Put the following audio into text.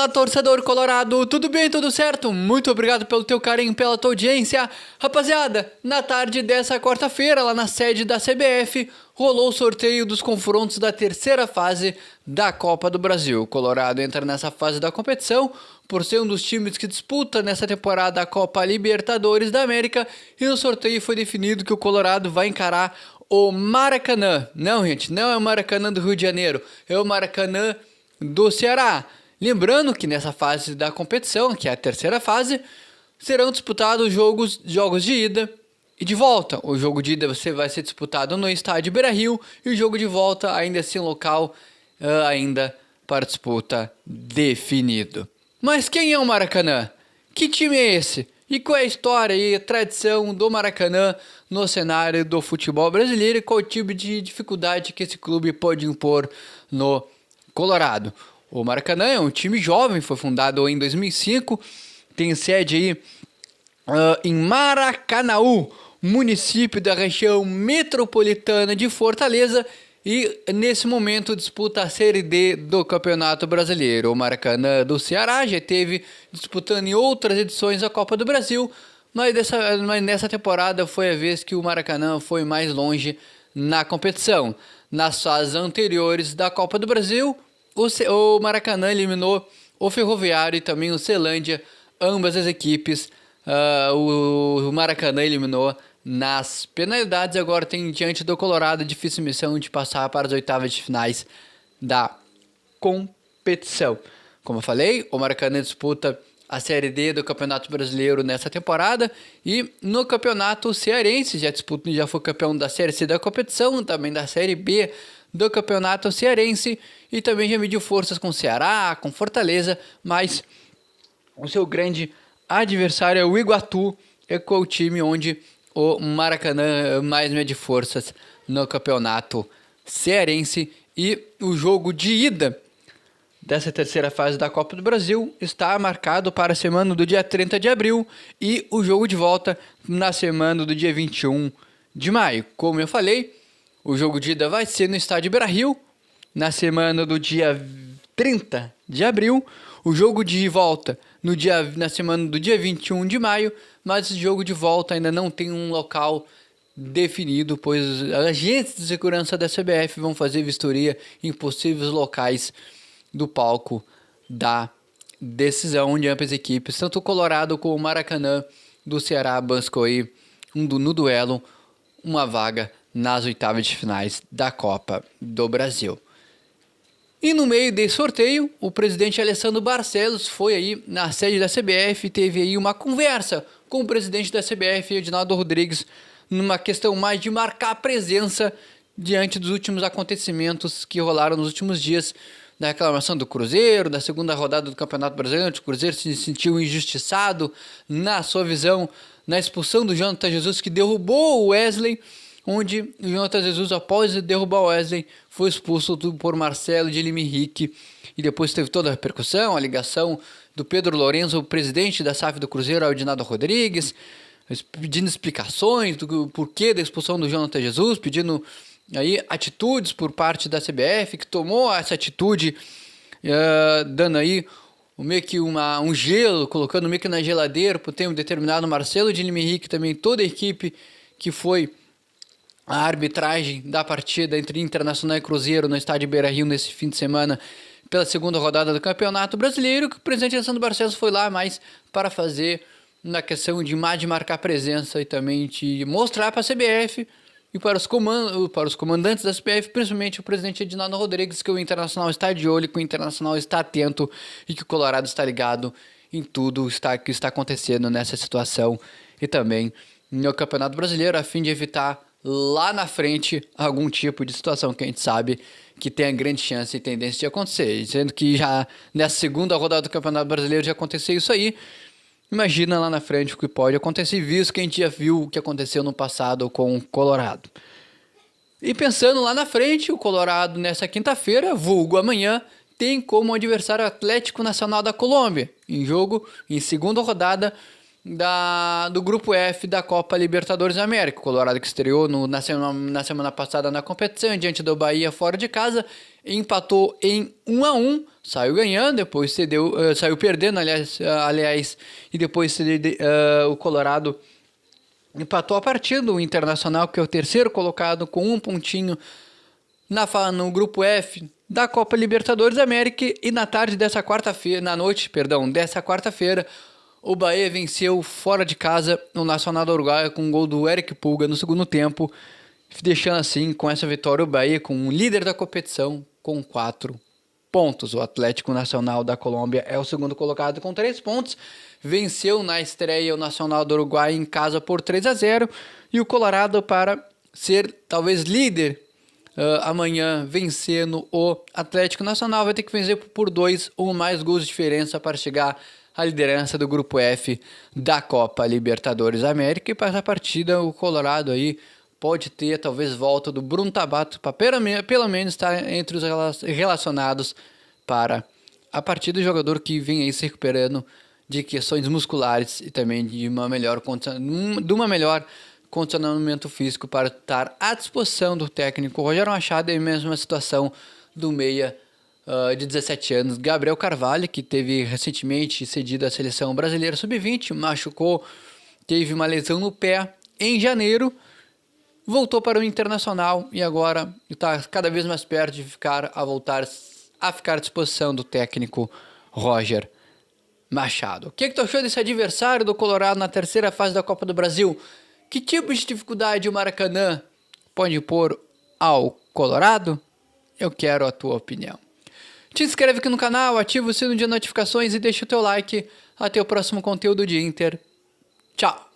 Fala, torcedor colorado, tudo bem, tudo certo? Muito obrigado pelo teu carinho, pela tua audiência. Rapaziada, na tarde dessa quarta-feira, lá na sede da CBF, rolou o sorteio dos confrontos da terceira fase da Copa do Brasil. O Colorado entra nessa fase da competição por ser um dos times que disputa nessa temporada a Copa Libertadores da América, e no sorteio foi definido que o Colorado vai encarar o Maracanã. Não, gente, não é o Maracanã do Rio de Janeiro, é o Maracanã do Ceará. Lembrando que nessa fase da competição, que é a terceira fase, serão disputados jogos de ida e de volta. O jogo de ida vai ser disputado no estádio Beira-Rio e o jogo de volta ainda assim local ainda para disputa definido. Mas quem é o Maracanã? Que time é esse? E qual é a história e a tradição do Maracanã no cenário do futebol brasileiro e qual tipo de dificuldade que esse clube pode impor no Colorado? O Maracanã é um time jovem, foi fundado em 2005, tem sede aí em Maracanaú, município da região metropolitana de Fortaleza, e nesse momento disputa a Série D do Campeonato Brasileiro. O Maracanã do Ceará já esteve disputando em outras edições a Copa do Brasil, mas nessa temporada foi a vez que o Maracanã foi mais longe na competição. Nas fases anteriores da Copa do Brasil, o Maracanã eliminou o Ferroviário e também o Ceilândia, ambas as equipes. O Maracanã eliminou nas penalidades. Agora tem diante do Colorado a difícil missão de passar para as oitavas de finais da competição. Como eu falei, o Maracanã disputa a Série D do Campeonato Brasileiro nessa temporada, e no Campeonato Cearense já foi campeão da Série C da competição, também da Série B do Campeonato Cearense, e também já mediu forças com o Ceará, com Fortaleza, mas o seu grande adversário é o Iguatu, é o time onde o Maracanã mais mede forças no Campeonato Cearense. E o jogo de ida dessa terceira fase da Copa do Brasil está marcado para a semana do dia 30 de abril e o jogo de volta na semana do dia 21 de maio. Como eu falei, o jogo de ida vai ser no estádio Beira-Rio, na semana do dia 30 de abril. O jogo de volta na semana do dia 21 de maio, mas esse jogo de volta ainda não tem um local definido, pois agentes de segurança da CBF vão fazer vistoria em possíveis locais do palco da decisão, onde ambas as equipes, tanto o Colorado como o Maracanã do Ceará, buscam aí no duelo uma vaga nas oitavas de finais da Copa do Brasil. E no meio desse sorteio, o presidente Alessandro Barcelos foi aí na sede da CBF e teve aí uma conversa com o presidente da CBF, Edinaldo Rodrigues, numa questão mais de marcar presença diante dos últimos acontecimentos que rolaram nos últimos dias, da reclamação do Cruzeiro, da segunda rodada do Campeonato Brasileiro, onde o Cruzeiro se sentiu injustiçado na sua visão, na expulsão do Jonathan Jesus, que derrubou o Wesley, onde o Jonathan Jesus, após derrubar o Wesley, foi expulso por Marcelo de Lima Henrique, e depois teve toda a repercussão, a ligação do Pedro Lourenço, o presidente da SAF do Cruzeiro, ao Edinaldo Rodrigues, pedindo explicações do porquê da expulsão do Jonathan Jesus, pedindo aí atitudes por parte da CBF, que tomou essa atitude, dando aí meio que um gelo, colocando meio que na geladeira por tempo determinado. Marcelo de Lima Henrique, também toda a equipe que foi a arbitragem da partida entre Internacional e Cruzeiro no estádio Beira-Rio nesse fim de semana pela segunda rodada do Campeonato Brasileiro, que o presidente Alessandro Barcelos foi lá mais para fazer na questão de marcar presença e também de mostrar para a CBF e para os comandantes da CBF, principalmente o presidente Edinaldo Rodrigues, que o Internacional está de olho, que o Internacional está atento e que o Colorado está ligado em tudo que está acontecendo nessa situação e também no Campeonato Brasileiro, a fim de evitar lá na frente algum tipo de situação que a gente sabe que tem a grande chance e tendência de acontecer. Sendo que já nessa segunda rodada do Campeonato Brasileiro já aconteceu isso aí, imagina lá na frente o que pode acontecer, visto que a gente já viu o que aconteceu no passado com o Colorado. E pensando lá na frente, o Colorado nessa quinta-feira, vulgo amanhã, tem como adversário o Atlético Nacional da Colômbia, em jogo em segunda rodada do Grupo F da Copa Libertadores da América. O Colorado que estreou na semana passada na competição, diante do Bahia fora de casa, empatou em 1-1, saiu ganhando, depois saiu perdendo, aliás, e depois o Colorado empatou a partida. O Internacional, que é o terceiro colocado, com 1 pontinho no Grupo F da Copa Libertadores da América. E na noite dessa quarta-feira, o Bahia venceu fora de casa o Nacional do Uruguai com um gol do Eric Pulga no segundo tempo, deixando assim, com essa vitória, o Bahia com o líder da competição com 4 pontos. O Atlético Nacional da Colômbia é o segundo colocado com 3 pontos. Venceu na estreia o Nacional do Uruguai em casa por 3-0. E o Colorado, para ser talvez líder amanhã, vencendo o Atlético Nacional, vai ter que vencer por 2 ou mais gols de diferença para chegar à liderança do Grupo F da Copa Libertadores da América. E para essa partida, o Colorado aí pode ter talvez volta do Bruno Tabata para pelo menos estar entre os relacionados para a partida. O jogador que vem aí se recuperando de questões musculares e também de uma melhor condicionamento físico para estar à disposição do técnico Rogério Machado. E mesmo a situação do meia de 17 anos, Gabriel Carvalho, que teve recentemente cedido à seleção brasileira sub-20, machucou, teve uma lesão no pé em janeiro, voltou para o Internacional e agora está cada vez mais perto de voltar a ficar à disposição do técnico Roger Machado. O que tu achou desse adversário do Colorado na terceira fase da Copa do Brasil? Que tipo de dificuldade o Maracanã pode pôr ao Colorado? Eu quero a tua opinião. Te inscreve aqui no canal, ativa o sino de notificações e deixa o teu like. Até o próximo conteúdo de Inter. Tchau!